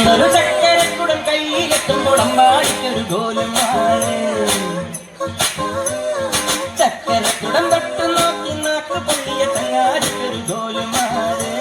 ഇന്നൊരു ചക്കരക്കുടം കയ്യിലെത്തുമ്പോൾ അമ്മാടിക്കൊരു ഗോലുമാണ്. ചക്കരക്കുടം തൊട്ട് നോക്കി നാക്ക് പൊള്ളിയ ചങ്ങാടിക്കൊരു ഗോലുമാണ്.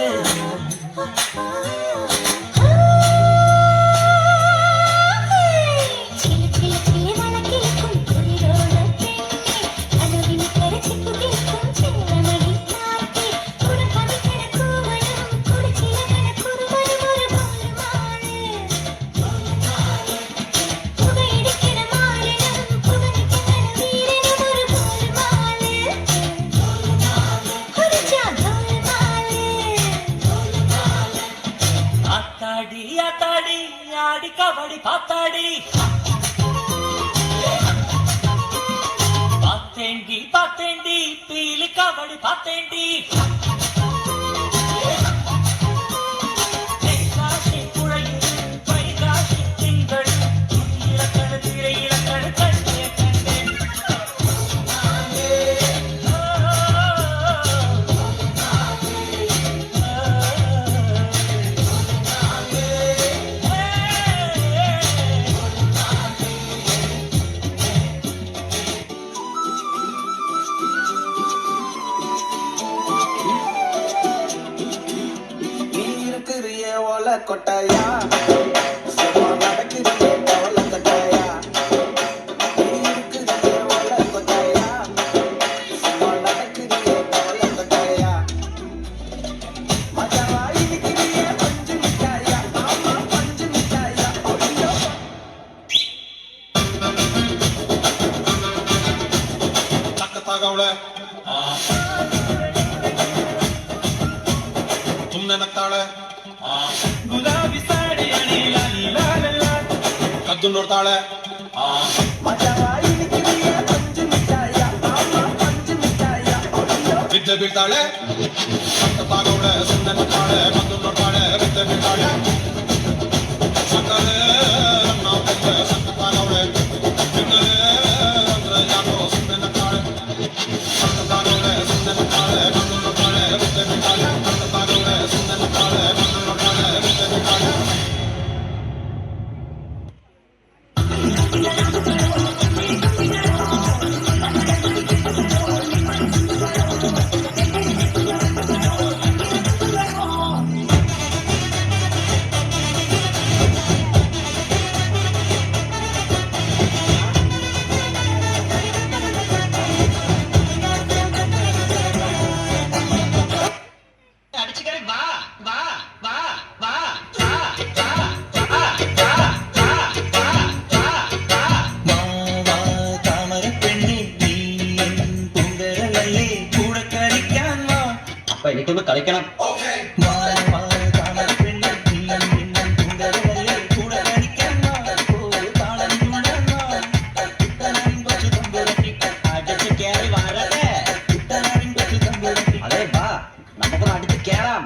ஆத்தாடி ஆடி கபடி பாத்தாடி பாத்தேண்டி பாத்தேண்டி பீலி கபடி பாத்தேண்டி கொட்டாயா சும்மா நடக்கிறியே கவலை கொட்டாயா இருக்கிறியே ஒல கொட்டாயா சும்மா நடக்கிறியே கவலை கொட்டாயா மஜாவா இருக்கிறியே பஞ்சு மிட்டாயா ஆமா பஞ்சு மிட்டாயா ஐயோ தக்கத்தாகவள तुमने नक्ताಳೆ ಗುಲಾಬಿ ಸಾಡಿ ಅಣಿ ಲಾಲಿ ಲಾಲ ಕದ್ದು ನೋಡ್ತಾಳೆ ಮಜಾವಾ ಇಳಿಕಿರಿಯ ಪಂಚು ಮಿಠಾಯ ಆಮ ಪಂಚು ಮಿಠಾಯ ವಿದ್ಯೆ ಬೀಳ್ತಾಳೆ ಸತ್ತತಾಗವಳೆ ಸುಮ್ಮನೆ ನಕ್ತಾಳೆ ಕದ್ದು ನೋಡ್ತಾಳೆ ವಿದ್ಯೆ ಬೀಳ್ತಾಳೆ ಸಕ್ಕರೆ ನನ್ನ ಬೆಂದೆ ಸತ್ತತಾಗವಳೆ ತಿನ್ನಲೆ ಅಂದ್ರೆ ಯಾಕೋ ಸುಮ್ಮನೆ ನಕ್ತಾಳೆ ಸತ್ತತಾಗವಳೆ ಸುಮ್ಮನೆ ನಕ್ತಾಳೆ ಕದ್ದು ನೋಡ್ತಾಳೆ ವಿದ್ಯೆ ಬೀಳ್ತಾಳೆ ಸತ್ತತಾಗವಳೆ ಸುಮ್ಮನೆ ನಕ್ತಾಳೆ ಕದ್ದು ನೋಡ್ತಾಳೆ ವಿದ್ಯೆ ಬೀಳ್ತಾಳೆ എനിക്കൊന്ന് കളിക്കണം. അതെ വാ നമുക്ക് അടിച്ച് കേറാം.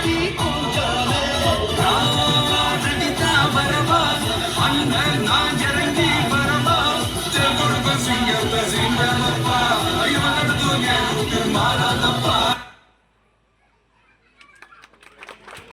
நீ கொஞ்சமே அடித்தா வரவா அண்ணன் நான் இறங்கி வரவா கொடுக்க சிங்கத்தை சிங்கமப்பா இவன் மாறாத